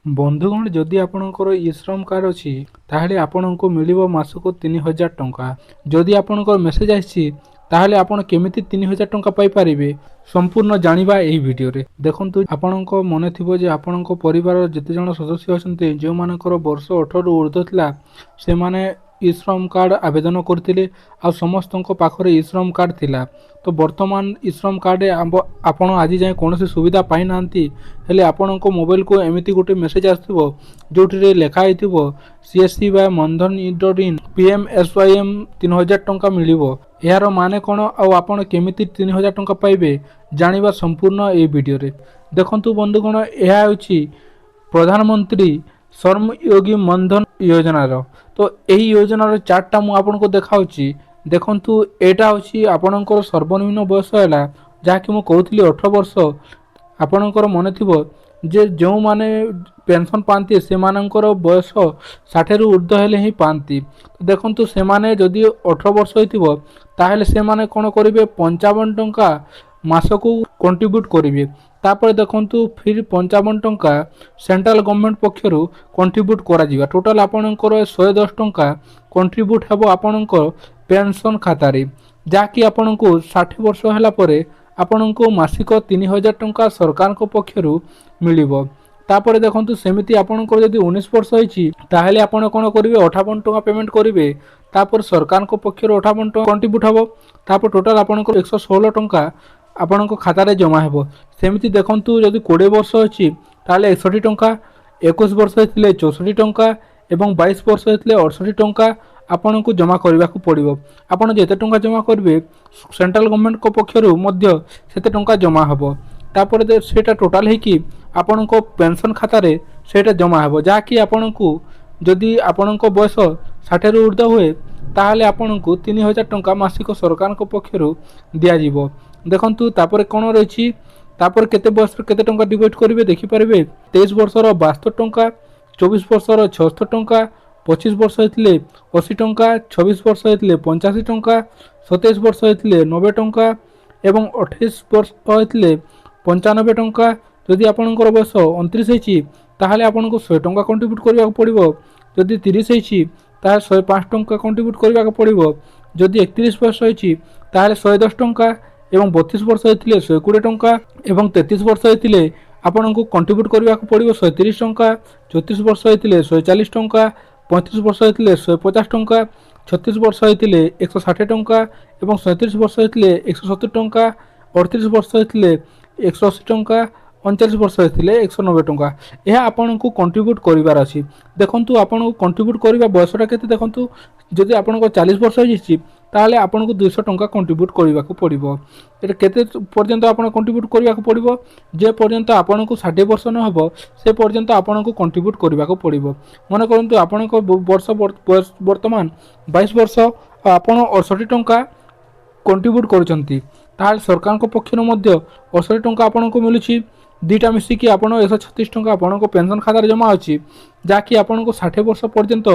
ବନ୍ଧୁଗଣ, ଯଦି ଆପଣଙ୍କର ଇ-ଶ୍ରମ କାର୍ଡ ଅଛି ତାହେଲେ ଆପଣଙ୍କୁ ମିଳିବ ମାସକୁ 3000 ଟଙ୍କା। ଯଦି ଆପଣଙ୍କର ମେସେଜ ଆସିଛି ତାହେଲେ ଆପଣ କେମିତି 3000 ଟଙ୍କା ପାଇପାରିବେ ସମ୍ପୂର୍ଣ୍ଣ ଜାଣିବା ଏହି ଭିଡ଼ିଓରେ। ଦେଖନ୍ତୁ, ଆପଣଙ୍କ ମନେ ଥିବ ଯେ ଆପଣଙ୍କ ପରିବାରର ଯେତେ ଜଣ ସଦସ୍ୟ ଅଛନ୍ତି ଯେଉଁମାନଙ୍କର ବର୍ଷ 18ରୁ ଉର୍ଦ୍ଧ୍ୱ ଥିଲା ସେମାନେ ଇ-ଶ୍ରମ କାର୍ଡ ଆବେଦନ କରିଥିଲେ ଆଉ ସମସ୍ତଙ୍କ ପାଖରେ ଇ-ଶ୍ରମ କାର୍ଡ ଥିଲା। ତ ବର୍ତ୍ତମାନ ଇ-ଶ୍ରମ କାର୍ଡରେ ଆପଣ ଆଜି ଯାଏଁ କୌଣସି ସୁବିଧା ପାଇନାହାନ୍ତି। ହେଲେ ଆପଣଙ୍କ ମୋବାଇଲକୁ ଏମିତି ଗୋଟେ ମେସେଜ ଆସିଥିବ ଯେଉଁଥିରେ ଲେଖା ହେଇଥିବ CSC ବା ମନ୍ଧନ ଋଣ PMSYM 3000 ଟଙ୍କା ମିଳିବ। ଏହାର ମାନେ କ'ଣ ଆଉ ଆପଣ କେମିତି 3000 ଟଙ୍କା ପାଇବେ ଜାଣିବା ସମ୍ପୂର୍ଣ୍ଣ ଏହି ଭିଡ଼ିଓରେ। ଦେଖନ୍ତୁ ବନ୍ଧୁଗଣ, ଏହା ହେଉଛି ପ୍ରଧାନମନ୍ତ୍ରୀ ଶ୍ରମ ଯୋଗୀ ମନ୍ଧନ ଯୋଜନାର। ତ ଏହି ଯୋଜନାର ଚାର୍ଟଟା ମୁଁ ଆପଣଙ୍କୁ ଦେଖାଉଛି। ଦେଖନ୍ତୁ, ଏଇଟା ହେଉଛି ଆପଣଙ୍କର ସର୍ବନିମ୍ନ ବୟସ ହେଲା, ଯାହାକି ମୁଁ କହୁଥିଲି 18 ବର୍ଷ। ଆପଣଙ୍କର ମନେ ଥିବ ଯେ ଯେଉଁମାନେ ପେନସନ୍ ପାଆନ୍ତି ସେମାନଙ୍କର ବୟସ 60ରୁ ଉର୍ଦ୍ଧ୍ୱ ହେଲେ ହିଁ ପାଆନ୍ତି। ଦେଖନ୍ତୁ, ସେମାନେ ଯଦି 18 ବର୍ଷ ହୋଇଥିବ ତାହେଲେ ସେମାନେ କ'ଣ କରିବେ, 55 ଟଙ୍କା ମାସକୁ କଣ୍ଟ୍ରିବ୍ୟୁଟ୍ କରିବେ। ତାପରେ ଦେଖନ୍ତୁ, ଫିର୍ 55 ଟଙ୍କା ସେଣ୍ଟ୍ରାଲ ଗଭର୍ଣ୍ଣମେଣ୍ଟ ପକ୍ଷରୁ କଣ୍ଟ୍ରିବ୍ୟୁଟ୍ କରାଯିବ। ଟୋଟାଲ ଆପଣଙ୍କର 110 ଟଙ୍କା କଣ୍ଟ୍ରିବ୍ୟୁଟ୍ ହେବ ଆପଣଙ୍କ ପେନସନ୍ ଖାତାରେ, ଯାହାକି ଆପଣଙ୍କୁ 60 ବର୍ଷ ହେଲା ପରେ ଆପଣଙ୍କୁ ମାସିକ 3000 ଟଙ୍କା ସରକାରଙ୍କ ପକ୍ଷରୁ ମିଳିବ। ତାପରେ ଦେଖନ୍ତୁ, ସେମିତି ଆପଣଙ୍କର ଯଦି 19 ବର୍ଷ ହୋଇଛି ତାହେଲେ ଆପଣ କ'ଣ କରିବେ, 58 ଟଙ୍କା ପେମେଣ୍ଟ କରିବେ। ତାପରେ ସରକାରଙ୍କ ପକ୍ଷରୁ 58 ଟଙ୍କା କଣ୍ଟ୍ରିବ୍ୟୁଟ୍ ହେବ। ତାପରେ ଟୋଟାଲ ଆପଣଙ୍କର 116 ଟଙ୍କା ଆପଣଙ୍କ ଖାତାରେ ଜମା ହେବ। ସେମିତି ଦେଖନ୍ତୁ, ଯଦି 20 ବର୍ଷ ଅଛି ତାହେଲେ 61 ଟଙ୍କା, 21 ବର୍ଷ ହୋଇଥିଲେ 64 ଟଙ୍କା ଏବଂ 22 ବର୍ଷ ହୋଇଥିଲେ 68 ଟଙ୍କା ଆପଣଙ୍କୁ ଜମା କରିବାକୁ ପଡ଼ିବ। ଆପଣ ଯେତେ ଟଙ୍କା ଜମା କରିବେ ସେଣ୍ଟ୍ରାଲ ଗଭର୍ଣ୍ଣମେଣ୍ଟଙ୍କ ପକ୍ଷରୁ ମଧ୍ୟ ସେତେ ଟଙ୍କା ଜମା ହେବ। ତାପରେ ସେଇଟା ଟୋଟାଲ ହେଇକି ଆପଣଙ୍କ ପେନସନ୍ ଖାତାରେ ସେଇଟା ଜମା ହେବ, ଯାହାକି ଆପଣଙ୍କୁ ଯଦି ଆପଣଙ୍କ ବୟସ 60ରୁ ଉର୍ଦ୍ଧ୍ୱ ହୁଏ ତାହେଲେ ଆପଣଙ୍କୁ 3000 ଟଙ୍କା ମାସିକ ସରକାରଙ୍କ ପକ୍ଷରୁ ଦିଆଯିବ। ଦେଖନ୍ତୁ, ତାପରେ କ'ଣ ରହିଛି, ତାପରେ କେତେ ବର୍ଷରେ କେତେ ଟଙ୍କା ଡିଭାଇଡ୍ କରିବେ ଦେଖିପାରିବେ। 23 ବର୍ଷର 72 ଟଙ୍କା, 24 ବର୍ଷର 76 ଟଙ୍କା, 25 ବର୍ଷ ହୋଇଥିଲେ 80 ଟଙ୍କା, 26 ବର୍ଷ ହୋଇଥିଲେ 85 ଟଙ୍କା, 27 ବର୍ଷ ହୋଇଥିଲେ 90 ଟଙ୍କା ଏବଂ 28 ବର୍ଷ ହୋଇଥିଲେ 95 ଟଙ୍କା। ଯଦି ଆପଣଙ୍କର ବୟସ 29 ହେଇଛି ତାହେଲେ ଆପଣଙ୍କୁ 100 ଟଙ୍କା କଣ୍ଟ୍ରିବ୍ୟୁଟ୍ କରିବାକୁ ପଡ଼ିବ। ଯଦି 30 ହେଇଛି ତାହେଲେ 105 ଟଙ୍କା କଣ୍ଟ୍ରିବ୍ୟୁଟ୍ କରିବାକୁ ପଡ଼ିବ। ଯଦି 31 ବର୍ଷ ହେଇଛି ତାହେଲେ 110 ଟଙ୍କା ଏବଂ 32 ବର୍ଷ ହୋଇଥିଲେ 120 ଟଙ୍କା ଏବଂ 33 ବର୍ଷ ହୋଇଥିଲେ ଆପଣଙ୍କୁ କଣ୍ଟ୍ରିବ୍ୟୁଟ୍ କରିବାକୁ ପଡ଼ିବ 130 ଟଙ୍କା। 34 ବର୍ଷ ହୋଇଥିଲେ 140 ଟଙ୍କା, 35 ବର୍ଷ ହୋଇଥିଲେ 150 ଟଙ୍କା, 36 ବର୍ଷ ହୋଇଥିଲେ 160 ଟଙ୍କା ଏବଂ 37 ବର୍ଷ ହୋଇଥିଲେ 170 ଟଙ୍କା, 38 ବର୍ଷ ହୋଇଥିଲେ 180 ଟଙ୍କା, 39 ବର୍ଷ ହୋଇଥିଲେ 190 ଟଙ୍କା। ଏହା ଆପଣଙ୍କୁ କଣ୍ଟ୍ରିବ୍ୟୁଟ୍ କରିବାର ଅଛି। ଦେଖନ୍ତୁ, ଆପଣଙ୍କୁ କଣ୍ଟ୍ରିବ୍ୟୁଟ୍ କରିବା ବୟସଟା କେତେ ଦେଖନ୍ତୁ, ଯଦି ଆପଣଙ୍କ 40 ବର୍ଷ ହେଇଯାଇଛି ତାହେଲେ ଆପଣଙ୍କୁ 200 ଟଙ୍କା କଣ୍ଟ୍ରିବ୍ୟୁଟ୍ କରିବାକୁ ପଡ଼ିବ। ଏଟା କେତେ ପର୍ଯ୍ୟନ୍ତ ଆପଣ କଣ୍ଟ୍ରିବ୍ୟୁଟ୍ କରିବାକୁ ପଡ଼ିବ, ଯେ ପର୍ଯ୍ୟନ୍ତ ଆପଣଙ୍କୁ 60 ବର୍ଷ ନ ହେବ ସେ ପର୍ଯ୍ୟନ୍ତ ଆପଣଙ୍କୁ କଣ୍ଟ୍ରିବ୍ୟୁଟ୍ କରିବାକୁ ପଡ଼ିବ। ମନେ କରନ୍ତୁ ଆପଣଙ୍କ ବର୍ଷ ବର୍ତ୍ତମାନ 22 ବର୍ଷ ଆଉ ଆପଣ 68 ଟଙ୍କା କଣ୍ଟ୍ରିବ୍ୟୁଟ୍ କରୁଛନ୍ତି, ତାହେଲେ ସରକାରଙ୍କ ପକ୍ଷରୁ ମଧ୍ୟ 68 ଟଙ୍କା ଆପଣଙ୍କୁ ମିଳୁଛି। ଦୁଇଟା ମିଶିକି ଆପଣ 136 ଟଙ୍କା ଆପଣଙ୍କ ପେନସନ୍ ଖାତାରେ ଜମା ଅଛି, ଯାହାକି ଆପଣଙ୍କୁ 60 ବର୍ଷ ପର୍ଯ୍ୟନ୍ତ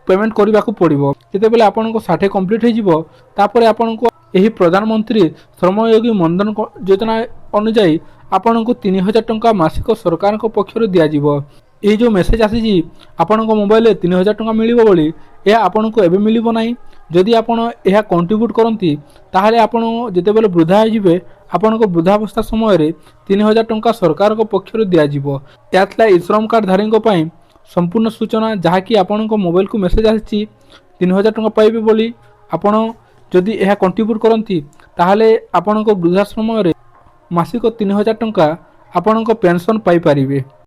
ପେମେଣ୍ଟ କରିବାକୁ ପଡ଼ିବ। ଯେତେବେଳେ ଆପଣଙ୍କ 60 କମ୍ପ୍ଲିଟ୍ ହୋଇଯିବ ତାପରେ ଆପଣଙ୍କୁ ଏହି ପ୍ରଧାନମନ୍ତ୍ରୀ ଶ୍ରମଯୋଗୀ ମନ୍ଧନ ଯୋଜନା ଅନୁଯାୟୀ ଆପଣଙ୍କୁ 3000 ଟଙ୍କା ମାସିକ ସରକାରଙ୍କ ପକ୍ଷରୁ ଦିଆଯିବ। ଏହି ଯେଉଁ ମେସେଜ ଆସିଛି ଆପଣଙ୍କ ମୋବାଇଲରେ 3000 ଟଙ୍କା ମିଳିବ ବୋଲି, ଏହା ଆପଣଙ୍କୁ ଏବେ ମିଳିବ ନାହିଁ। ଯଦି ଆପଣ ଏହା କଣ୍ଟ୍ରିବ୍ୟୁଟ୍ କରନ୍ତି ତାହେଲେ ଆପଣ ଯେତେବେଳେ ବୃଦ୍ଧା ହୋଇଯିବେ ଆପଣଙ୍କ ବୃଦ୍ଧାବସ୍ଥା ସମୟରେ 3000 ଟଙ୍କା ସରକାରଙ୍କ ପକ୍ଷରୁ ଦିଆଯିବ। ଏହା ଥିଲା ଇ-ଶ୍ରମ କାର୍ଡ ଧାରୀଙ୍କ ପାଇଁ ସମ୍ପୂର୍ଣ୍ଣ ସୂଚନା, ଯାହାକି ଆପଣଙ୍କ ମୋବାଇଲକୁ ମେସେଜ ଆସିଛି 3000 ଟଙ୍କା ପାଇବେ ବୋଲି। ଆପଣ ଯଦି ଏହା କଣ୍ଟ୍ରିବ୍ୟୁଟ୍ କରନ୍ତି ତାହେଲେ ଆପଣଙ୍କ ବୃଦ୍ଧା ସମୟରେ ମାସିକ 3000 ଟଙ୍କା ଆପଣଙ୍କ ପେନସନ୍ ପାଇପାରିବେ।